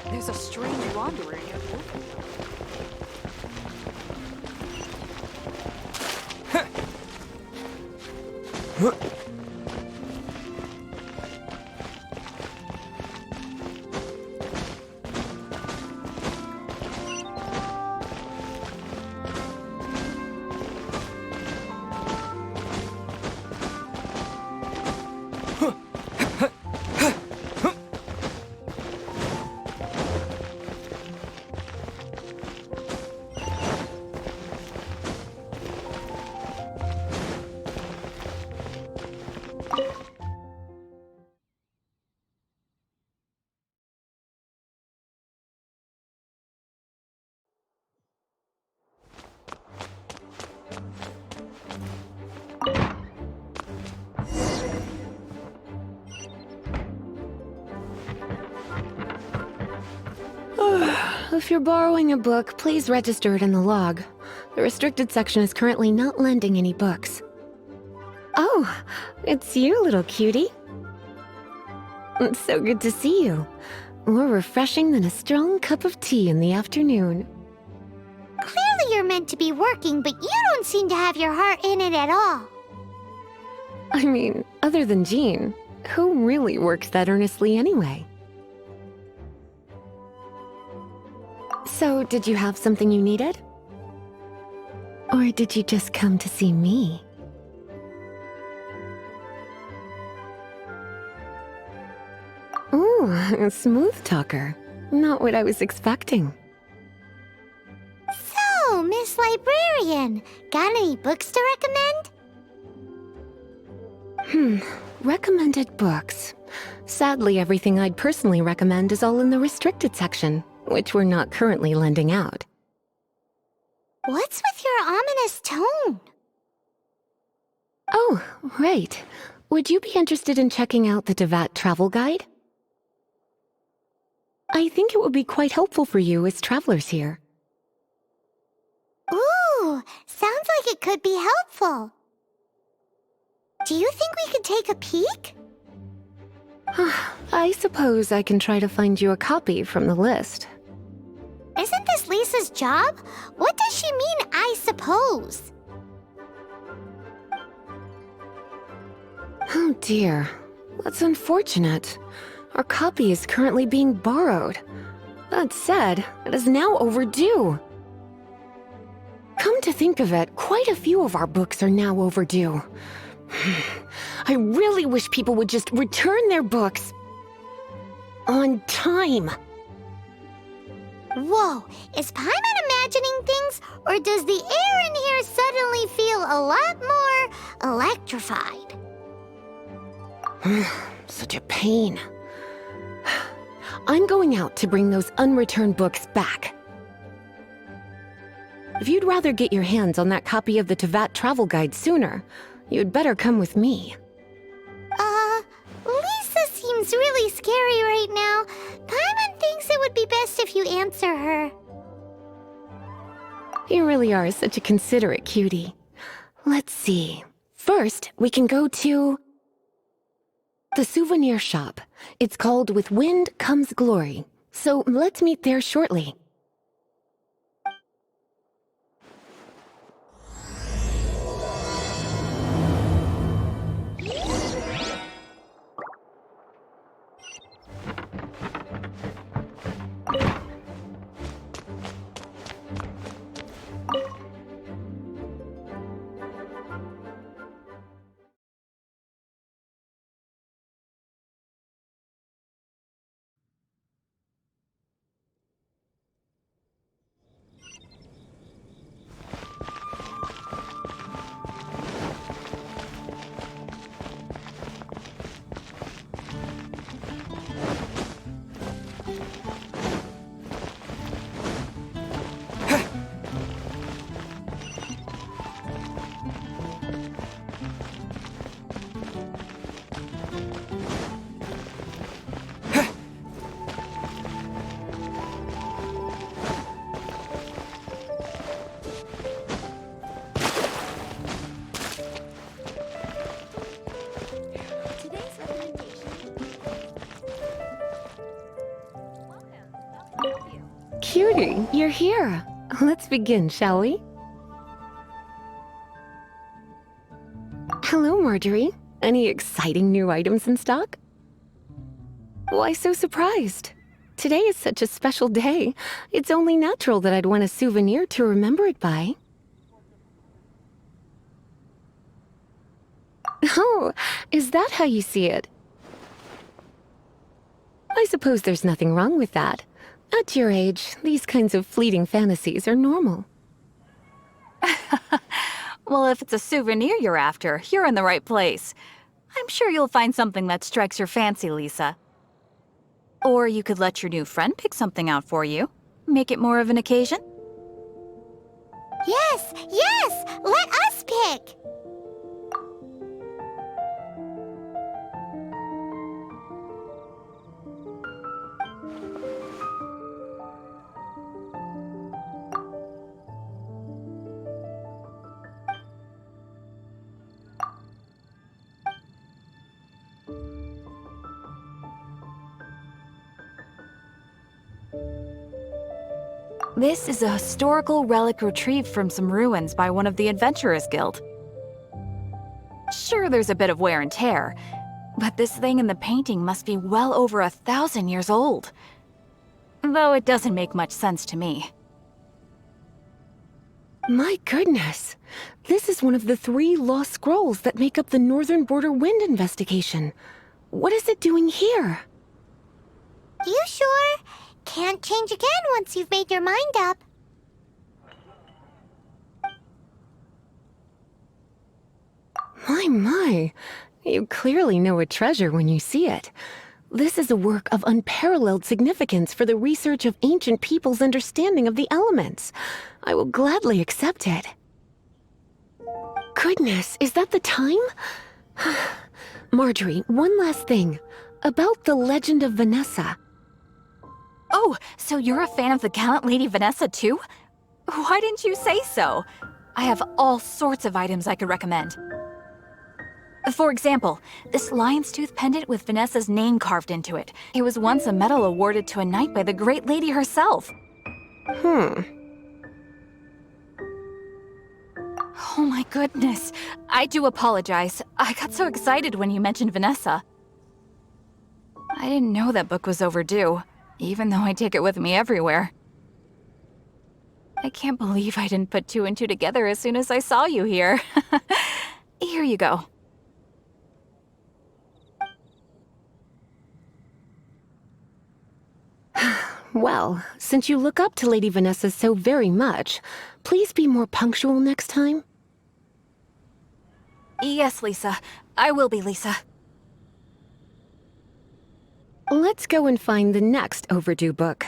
There's a strange wanderer here. If you're borrowing a book, please register it in the log. The restricted section is currently not lending any books. Oh, it's you, little cutie. It's so good to see you. More refreshing than a strong cup of tea in the afternoon. Clearly you're meant to be working, but you don't seem to have your heart in it at all. I mean, other than Jean, who really works that earnestly anyway? So, did you have something you needed? Or did you just come to see me? Ooh, a smooth talker. Not what I was expecting. So, Miss Librarian, got any books to recommend? Recommended books. Sadly, everything I'd personally recommend is all in the restricted section, which we're not currently lending out. What's with your ominous tone? Oh, right. Would you be interested in checking out the Devat travel guide? I think it would be quite helpful for you as travelers here. Ooh, sounds like it could be helpful. Do you think we could take a peek? I suppose I can try to find you a copy from the list. Isn't this Lisa's job? What does she mean, I suppose? Oh dear, that's unfortunate. Our copy is currently being borrowed. That said, it is now overdue. Come to think of it, quite a few of our books are now overdue. I really wish people would just return their books on time. Whoa, is Paimon imagining things, or does the air in here suddenly feel a lot more electrified? Such a pain. I'm going out to bring those unreturned books back. If you'd rather get your hands on that copy of the Tevat travel guide sooner, you'd better come with me. Lisa seems really scary right now. Paimon thinks it would be best if you answer her. You really are such a considerate cutie. Let's see. First, we can go to the souvenir shop. It's called With Wind Comes Glory. So let's meet there shortly. Cutie, you're here. Let's begin, shall we? Hello, Marjorie. Any exciting new items in stock? Why so surprised? Today is such a special day. It's only natural that I'd want a souvenir to remember it by. Oh, is that how you see it? I suppose there's nothing wrong with that. At your age, these kinds of fleeting fantasies are normal. Well, if it's a souvenir you're after, you're in the right place. I'm sure you'll find something that strikes your fancy, Lisa. Or you could let your new friend pick something out for you. Make it more of an occasion. Yes, yes! Let us pick! This is a historical relic retrieved from some ruins by one of the Adventurers Guild. Sure, there's a bit of wear and tear, but this thing in the painting must be well over 1,000 years old. Though it doesn't make much sense to me. My goodness! This is one of the 3 lost scrolls that make up the Northern Border Wind investigation. What is it doing here? You sure? Can't change again once you've made your mind up. My. You clearly know a treasure when you see it. This is a work of unparalleled significance for the research of ancient people's understanding of the elements. I will gladly accept it. Goodness, is that the time? Marjorie, one last thing. About the legend of Vanessa. Oh, so you're a fan of the gallant Lady Vanessa too? Why didn't you say so? I have all sorts of items I could recommend. For example, this lion's tooth pendant with Vanessa's name carved into it. It was once a medal awarded to a knight by the great lady herself. Hmm. Oh my goodness. I do apologize. I got so excited when you mentioned Vanessa. I didn't know that book was overdue, even though I take it with me everywhere. I can't believe I didn't put 2 and 2 together as soon as I saw you here. Here you go. Well, since you look up to Lady Vanessa so very much, please be more punctual next time. Yes, Lisa. I will be, Lisa. Let's go and find the next overdue book.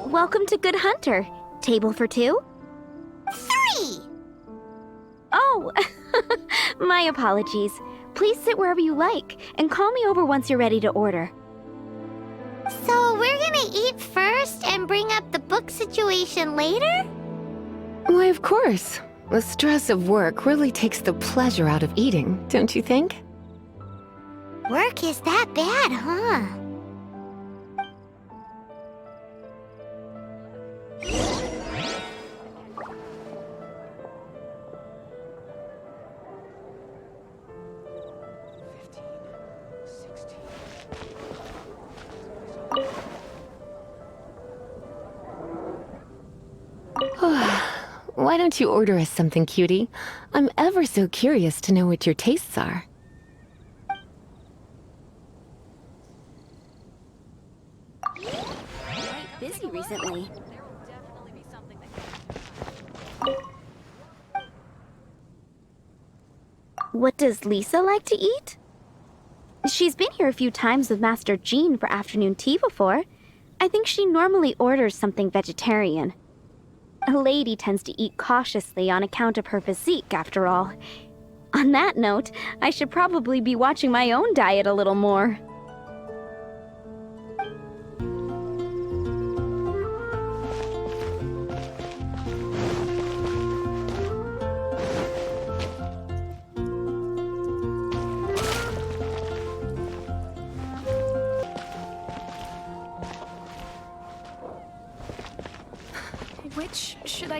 Welcome to Good Hunter. Table for 2? 3! Oh, my apologies. Please sit wherever you like, and call me over once you're ready to order. So we're gonna eat first and bring up the book situation later? Why, of course. The stress of work really takes the pleasure out of eating, don't you think? Work is that bad, huh? Why don't you order us something, cutie? I'm ever so curious to know what your tastes are. Quite busy recently. What does Lisa like to eat? She's been here a few times with Master Jean for afternoon tea before. I think she normally orders something vegetarian. A lady tends to eat cautiously on account of her physique, after all. On that note, I should probably be watching my own diet a little more.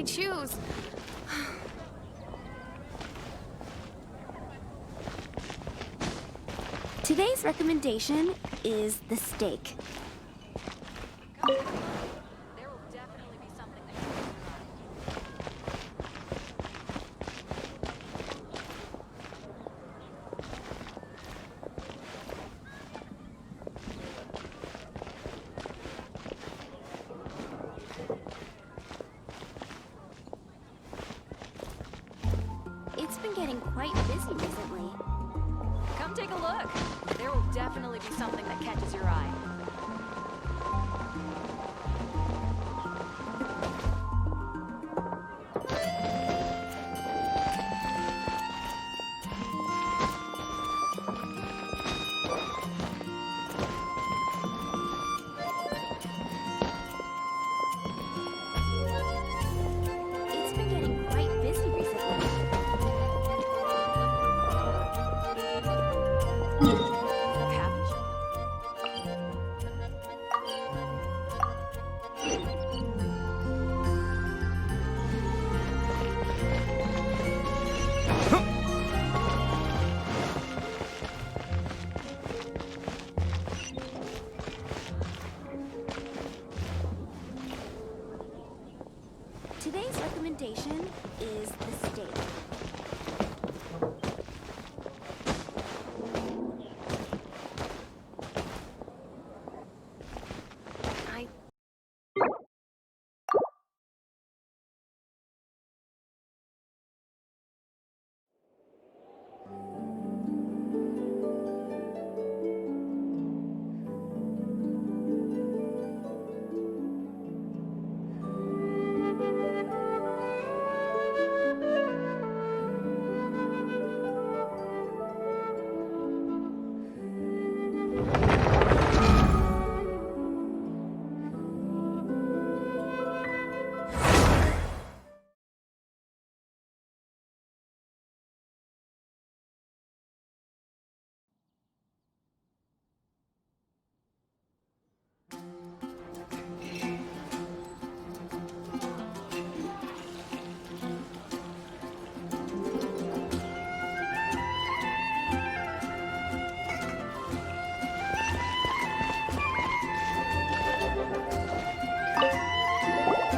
I choose? Today's recommendation is the steak. There will definitely be something that It's been getting quite busy recently. Come take a look. There will definitely be something that catches your eye. It's been getting quite busy recently. Haven't you? Today's recommendation is the steak. I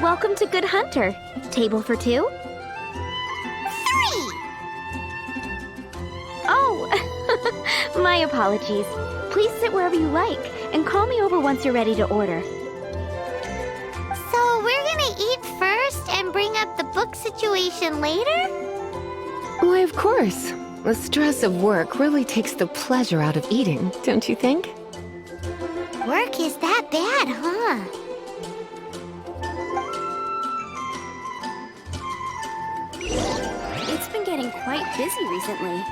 Welcome to Good Hunter. Table for two? 3! Oh, my apologies. Please sit wherever you like and call me over once you're ready to order. So we're gonna eat first and bring up the book situation later? Why, of course. The stress of work really takes the pleasure out of eating, don't you think? Work is that bad, huh? It's been getting quite busy recently.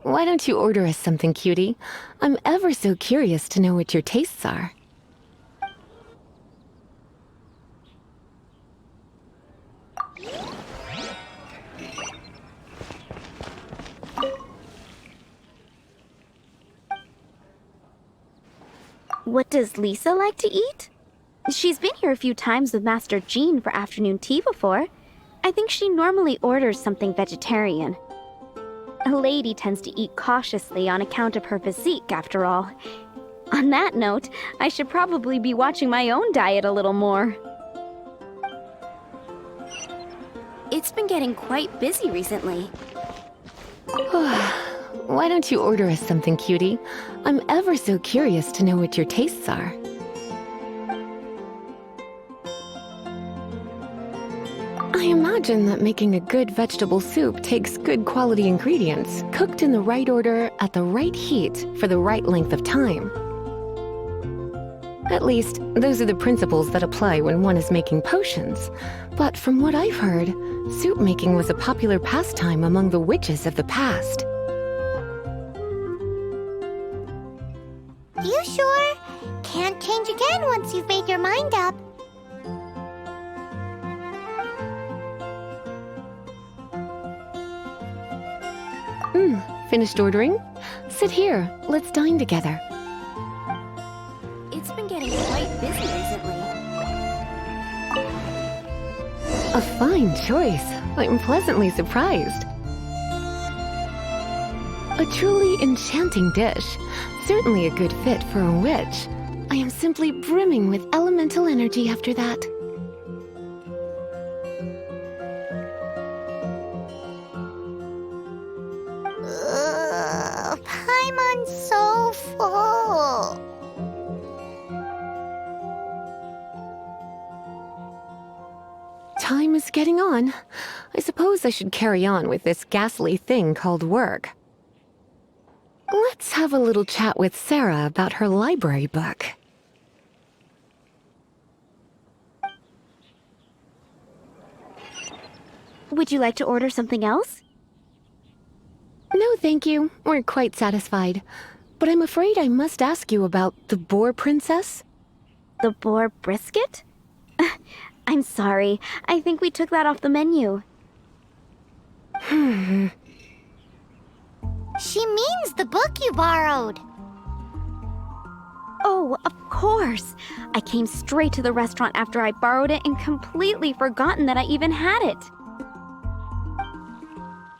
Why don't you order us something, cutie? I'm ever so curious to know what your tastes are. What does Lisa like to eat? She's been here a few times with Master Jean for afternoon tea before. I think she normally orders something vegetarian. A lady tends to eat cautiously on account of her physique, after all. On that note, I should probably be watching my own diet a little more. It's been getting quite busy recently. Why don't you order us something, cutie? I'm ever so curious to know what your tastes are. I imagine that making a good vegetable soup takes good quality ingredients, cooked in the right order, at the right heat, for the right length of time. At least, those are the principles that apply when one is making potions. But from what I've heard, soup making was a popular pastime among the witches of the past. You sure? Can't change again once you've made your mind up. Finished ordering? Sit here. Let's dine together. It's been getting quite busy recently. A fine choice. I'm pleasantly surprised. A truly enchanting dish. Certainly a good fit for a witch. I am simply brimming with elemental energy after that. Paimon's so full. Time is getting on. I suppose I should carry on with this ghastly thing called work. Let's have a little chat with Sarah about her library book. Would you like to order something else? No, thank you. We're quite satisfied. But I'm afraid I must ask you about the Boar Princess. The boar brisket? I'm sorry. I think we took that off the menu. She means the book you borrowed. Oh, of course. I came straight to the restaurant after I borrowed it and completely forgotten that I even had it.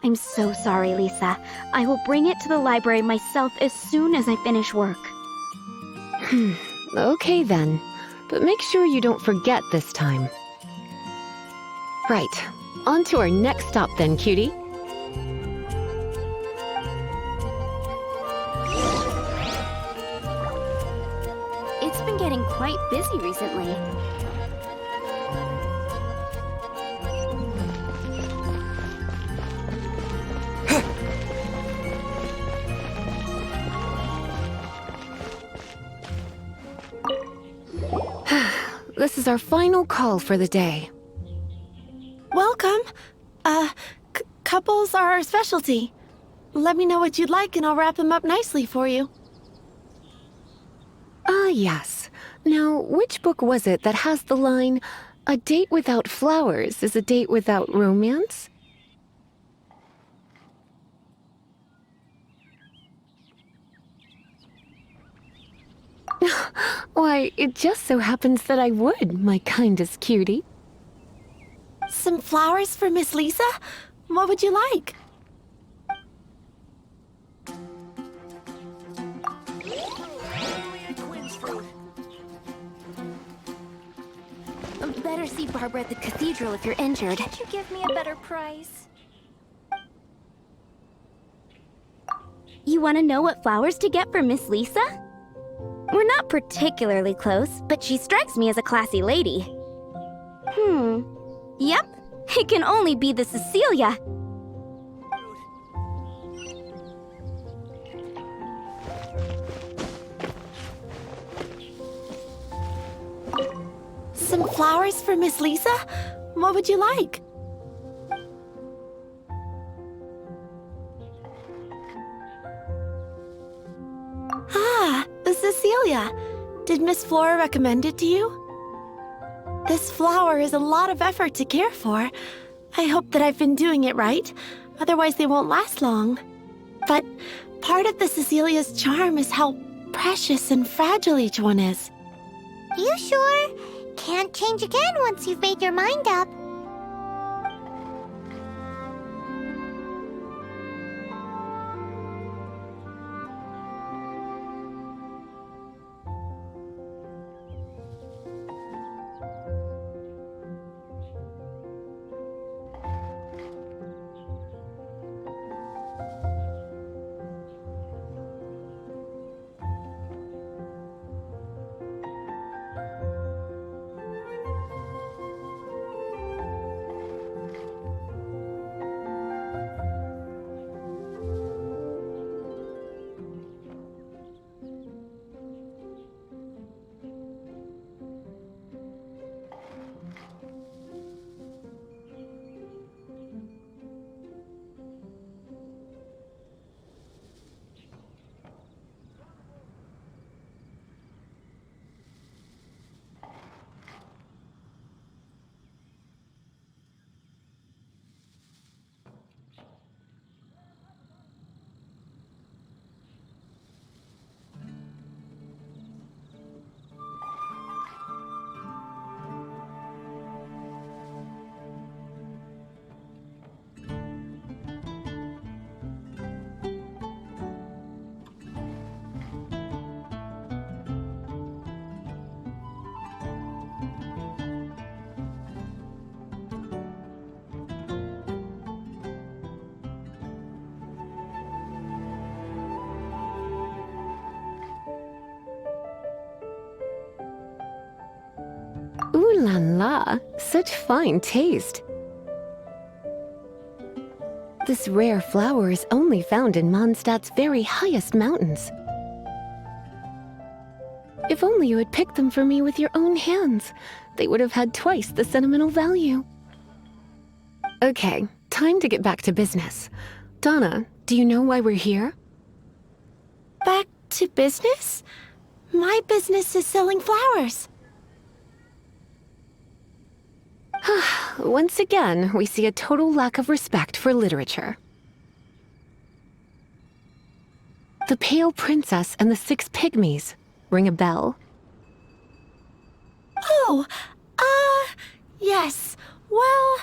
I'm so sorry, Lisa. I will bring it to the library myself as soon as I finish work. Okay then. But make sure you don't forget this time. Right. On to our next stop then, cutie. It's been getting quite busy recently. This is our final call for the day. Welcome. Couples are our specialty. Let me know what you'd like and I'll wrap them up nicely for you. Ah, yes. Now, which book was it that has the line, "A date without flowers is a date without romance"? Why, it just so happens that I would, my kindest cutie. Some flowers for Miss Lisa? What would you like? Better see Barbara at the cathedral if you're injured. Could you give me a better price? You want to know what flowers to get for Miss Lisa? We're not particularly close, but she strikes me as a classy lady. Yep, it can only be the Cecilia. Some flowers for Miss Lisa? What would you like? Ah, Cecilia. Did Miss Flora recommend it to you? This flower is a lot of effort to care for. I hope that I've been doing it right. Otherwise, they won't last long. But part of the Cecilia's charm is how precious and fragile each one is. You sure? Can't change again once you've made your mind up. Ooh la la, such fine taste. This rare flower is only found in Mondstadt's very highest mountains. If only you had picked them for me with your own hands, they would have had twice the sentimental value. Okay, time to get back to business. Donna, do you know why we're here? Back to business? My business is selling flowers. Once again, we see a total lack of respect for literature. The Pale Princess and the Six Pygmies. Ring a bell? Oh, yes. Well,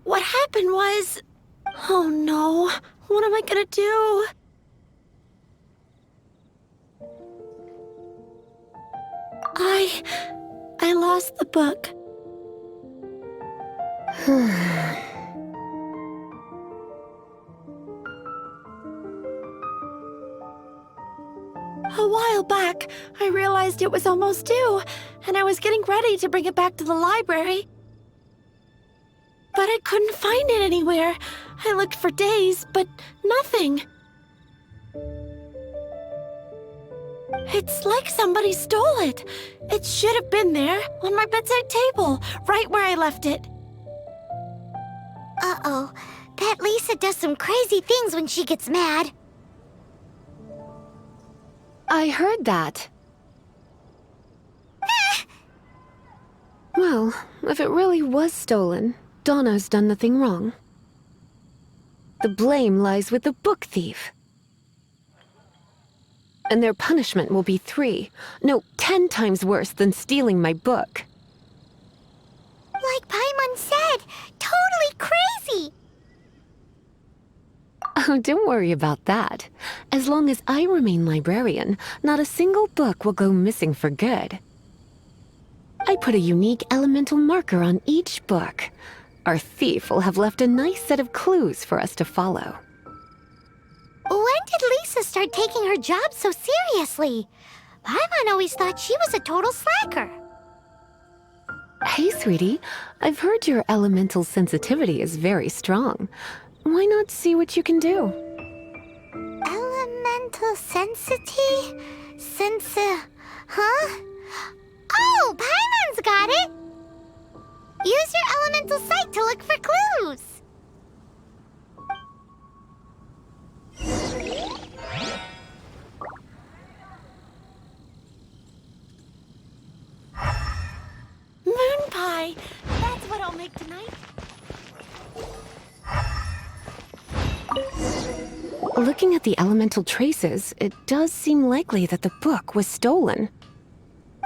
what happened was... Oh no, what am I gonna do? I lost the book. A while back, I realized it was almost due, and I was getting ready to bring it back to the library. But I couldn't find it anywhere. I looked for days, but nothing. It's like somebody stole it. It should have been there, on my bedside table, right where I left it. Uh-oh. That Lisa does some crazy things when she gets mad. I heard that. Well, if it really was stolen, Donna's done nothing wrong. The blame lies with the book thief. And their punishment will be 10 times worse than stealing my book. Like Paimon said, totally crazy! Oh, don't worry about that. As long as I remain librarian, not a single book will go missing for good. I put a unique elemental marker on each book. Our thief will have left a nice set of clues for us to follow. When did Lisa start taking her job so seriously? Paimon always thought she was a total slacker. Hey, sweetie. I've heard your elemental sensitivity is very strong. Why not see what you can do? Elemental huh? Oh, Paimon's got it! Use your elemental sight to look for clues! Moon pie! That's what I'll make tonight. Looking at the elemental traces, it does seem likely that the book was stolen.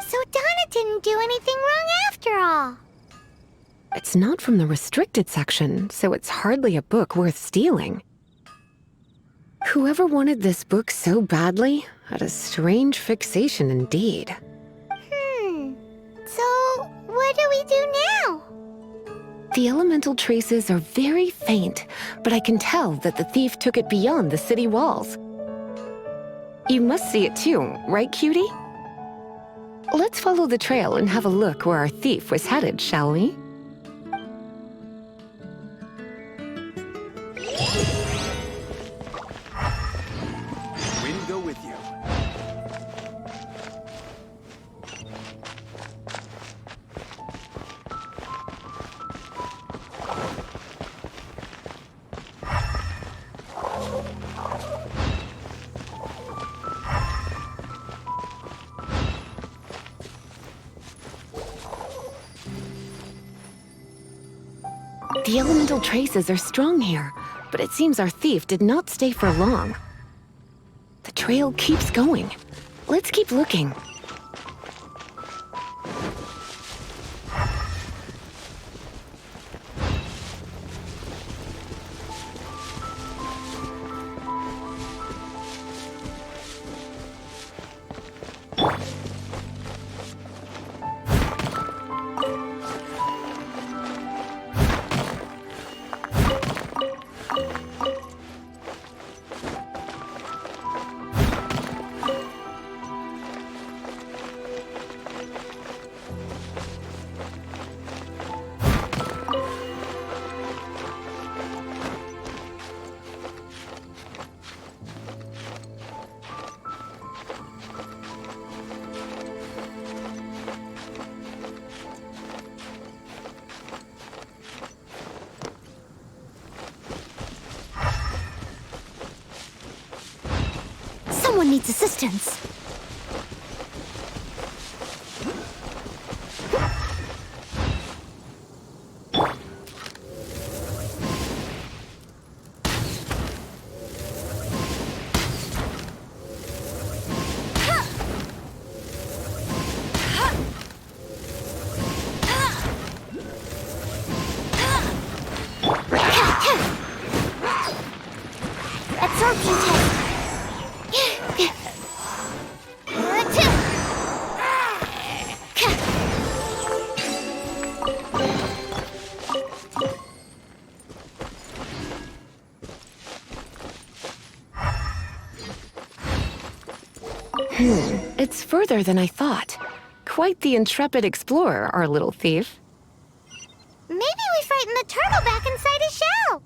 So Donna didn't do anything wrong after all. It's not from the restricted section, so it's hardly a book worth stealing. Whoever wanted this book so badly had a strange fixation indeed. So what do we do now? The elemental traces are very faint, but I can tell that the thief took it beyond the city walls. You must see it too, right, cutie? Let's follow the trail and have a look where our thief was headed, shall we? Wind go with you. The elemental traces are strong here, but it seems our thief did not stay for long. The trail keeps going. Let's keep looking. needs assistance. Absorption test. It's further than I thought. Quite the intrepid explorer, our little thief. Maybe we frightened the turtle back inside his shell.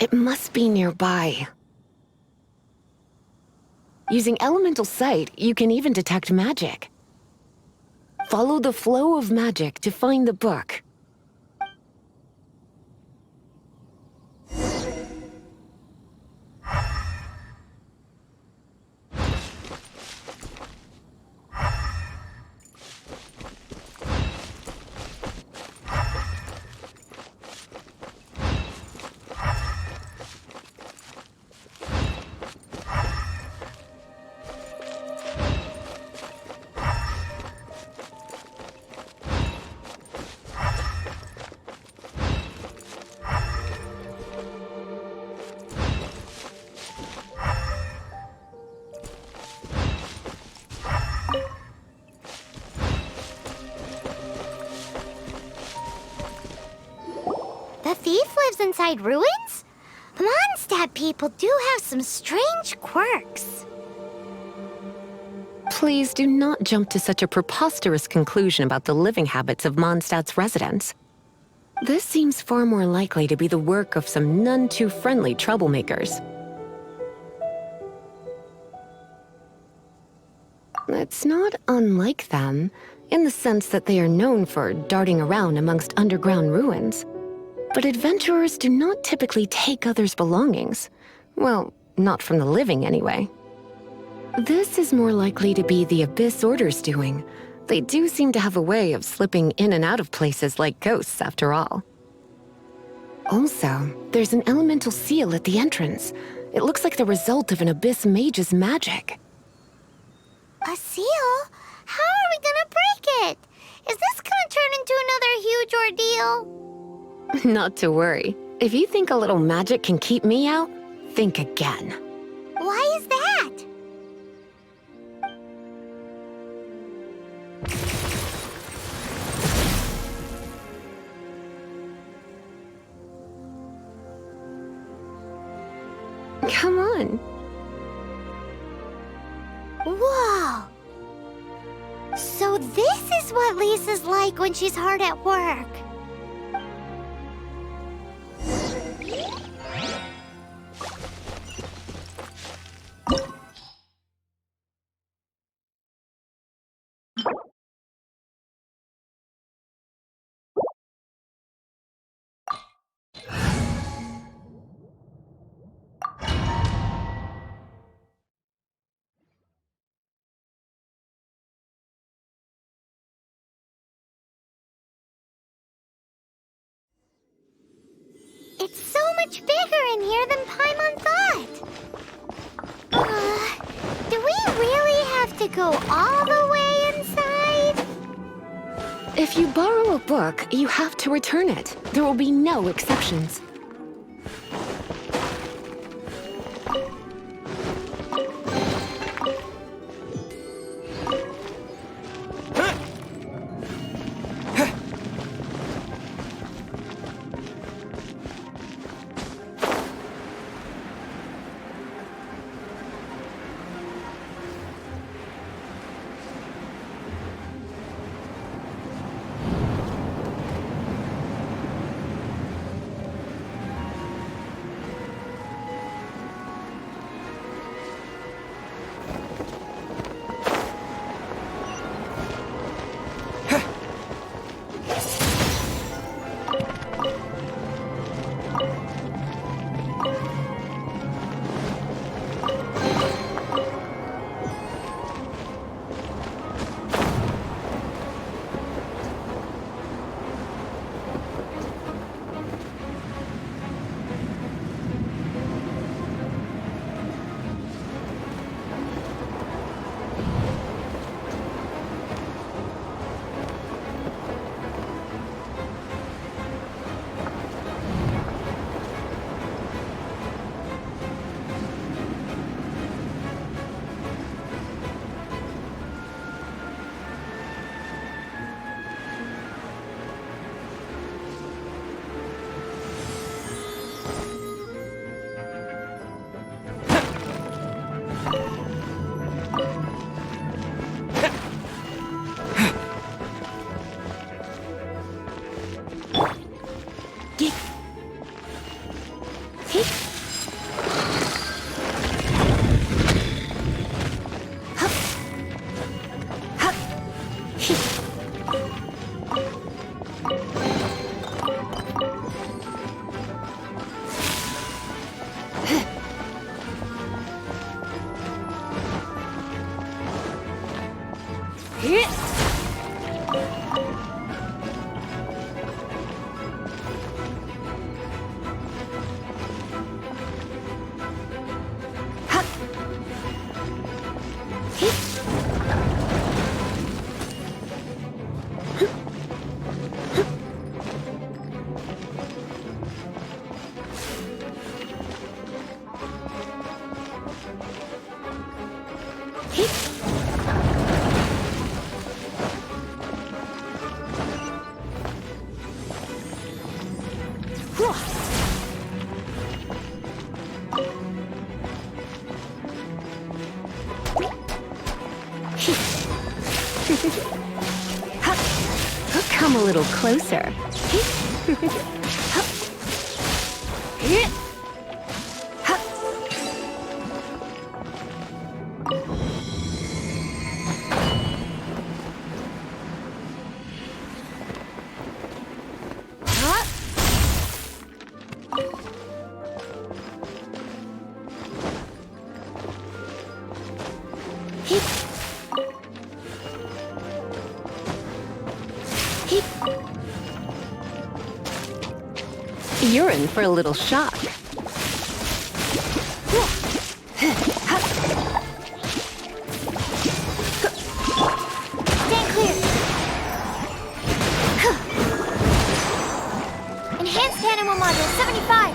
It must be nearby. Using elemental sight, you can even detect magic. Follow the flow of magic to find the book. The thief lives inside ruins? Mondstadt people do have some strange quirks. Please do not jump to such a preposterous conclusion about the living habits of Mondstadt's residents. This seems far more likely to be the work of some none-too-friendly troublemakers. It's not unlike them, in the sense that they are known for darting around amongst underground ruins. But adventurers do not typically take others' belongings. Well, not from the living anyway. This is more likely to be the Abyss Order's doing. They do seem to have a way of slipping in and out of places like ghosts, after all. Also, there's an elemental seal at the entrance. It looks like the result of an Abyss mage's magic. A seal? How are we gonna break it? Is this gonna turn into another huge ordeal? Not to worry. If you think a little magic can keep me out, think again. Why is that? Come on. Whoa! So this is what Lisa's like when she's hard at work. It's so much bigger in here than Paimon thought. Do we really have to go all the way inside? If you borrow a book, you have to return it. There will be no exceptions. Come a little closer. You're in for a little shock. Stand clear. Enhanced Animal Module 75.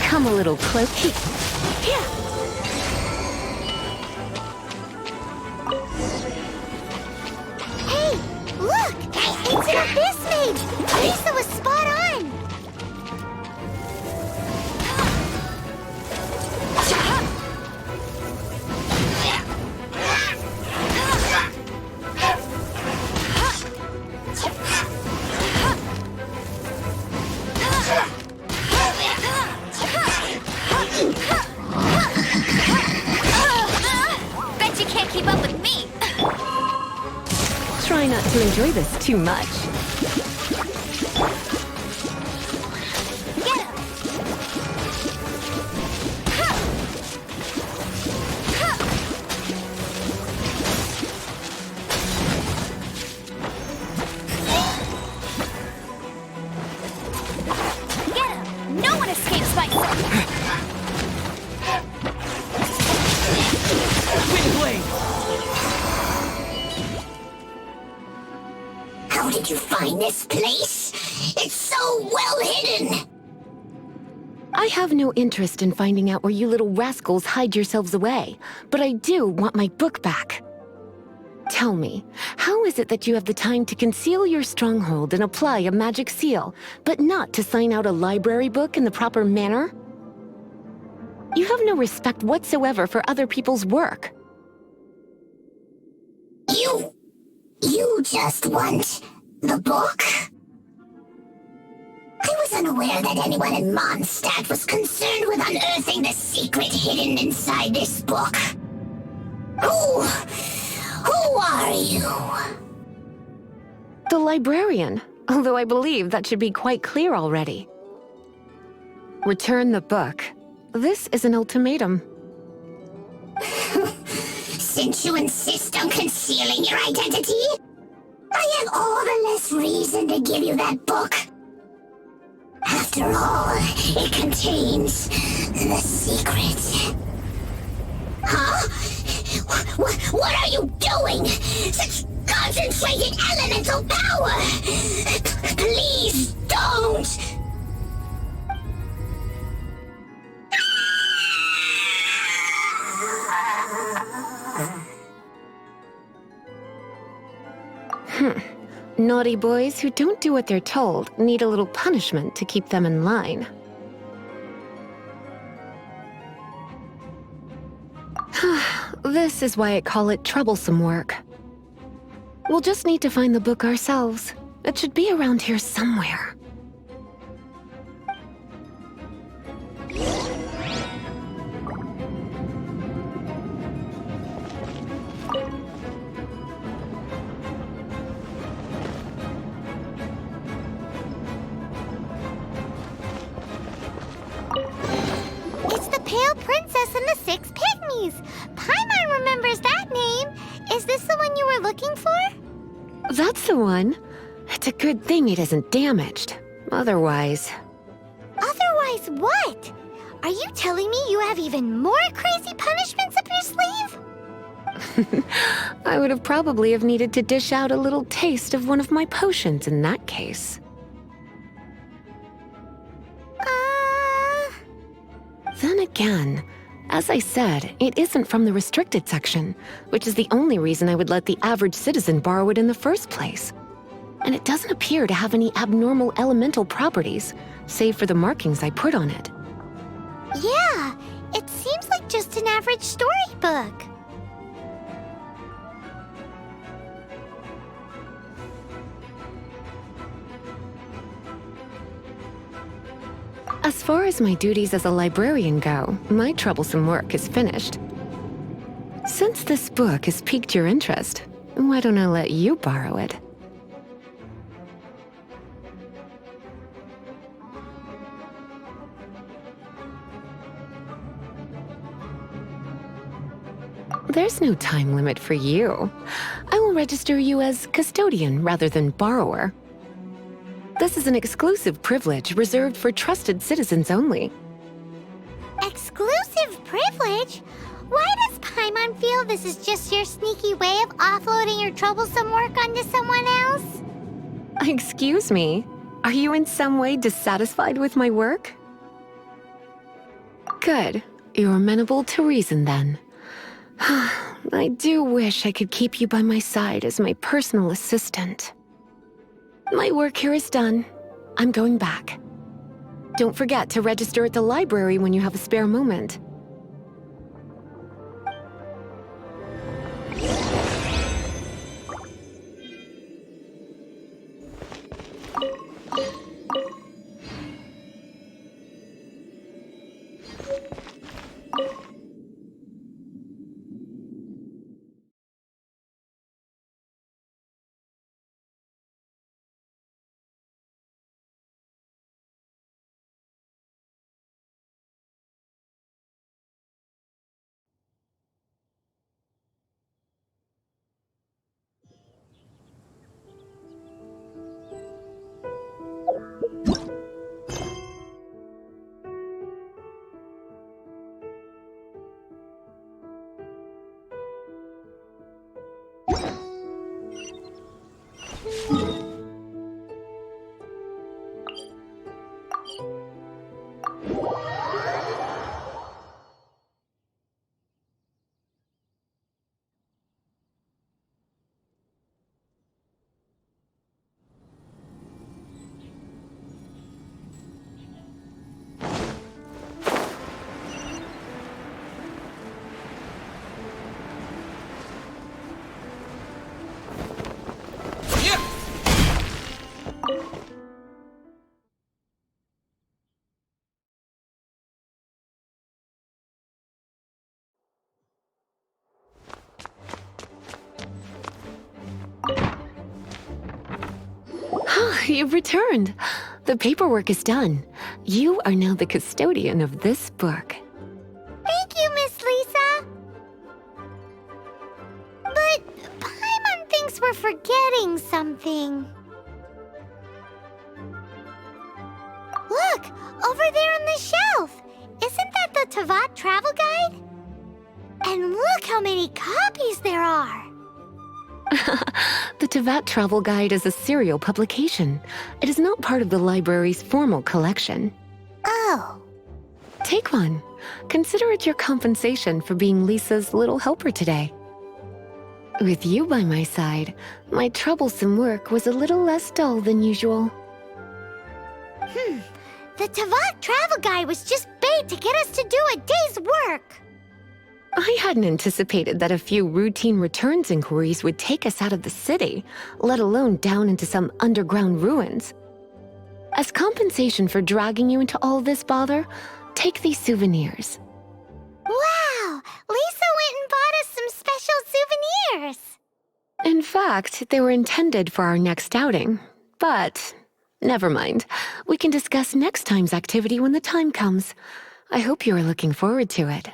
Come a little closer. Hey, look! It's an Abyss Mage! Lisa was spot on! Bet you can't keep up with me! Try not to enjoy this too much. No one escapes my sight! How did you find this place? It's so well hidden! I have no interest in finding out where you little rascals hide yourselves away, but I do want my book back. Tell me, how is it that you have the time to conceal your stronghold and apply a magic seal, but not to sign out a library book in the proper manner? You have no respect whatsoever for other people's work. You just want the book? I was unaware that anyone in Mondstadt was concerned with unearthing the secret hidden inside this book. Who are you? The librarian, although I believe that should be quite clear already. Return the book. This is an ultimatum. Since you insist on concealing your identity, I have all the less reason to give you that book. After all, it contains the secret. Huh? What are you doing? Such concentrated elemental power! Please don't! Naughty boys who don't do what they're told need a little punishment to keep them in line. This is why I call it troublesome work. We'll just need to find the book ourselves. It should be around here somewhere. It's the Pale Princess and the Six Pygmies! Paimon remembers that name! Is this the one you were looking for? That's the one. It's a good thing it isn't damaged. Otherwise... Otherwise what? Are you telling me you have even more crazy punishments up your sleeve? I would have probably have needed to dish out a little taste of one of my potions in that case. Then again, as I said, it isn't from the restricted section, which is the only reason I would let the average citizen borrow it in the first place. And it doesn't appear to have any abnormal elemental properties, save for the markings I put on it. Yeah, it seems like just an average storybook. As far as my duties as a librarian go, my troublesome work is finished. Since this book has piqued your interest, why don't I let you borrow it? There's no time limit for you. I will register you as custodian rather than borrower. This is an exclusive privilege reserved for trusted citizens only. Exclusive privilege? Why does Paimon feel this is just your sneaky way of offloading your troublesome work onto someone else? Excuse me, are you in some way dissatisfied with my work? Good, you're amenable to reason then. I do wish I could keep you by my side as my personal assistant. My work here is done. I'm going back. Don't forget to register at the library when you have a spare moment. You've returned. The paperwork is done. You are now the custodian of this book. Thank you, Miss Lisa. But Paimon thinks we're forgetting something. Look, over there on the shelf. Isn't that the Tavat travel guide? And look how many copies there are. The Tavat Travel Guide is a serial publication. It is not part of the library's formal collection. Oh. Take one. Consider it your compensation for being Lisa's little helper today. With you by my side, my troublesome work was a little less dull than usual. The Tavat travel guide was just bait to get us to do a day's work. I hadn't anticipated that a few routine returns inquiries would take us out of the city, let alone down into some underground ruins. As compensation for dragging you into all this bother, take these souvenirs. Wow! Lisa went and bought us some special souvenirs. In fact, they were intended for our next outing. But never mind. We can discuss next time's activity when the time comes. I hope you are looking forward to it.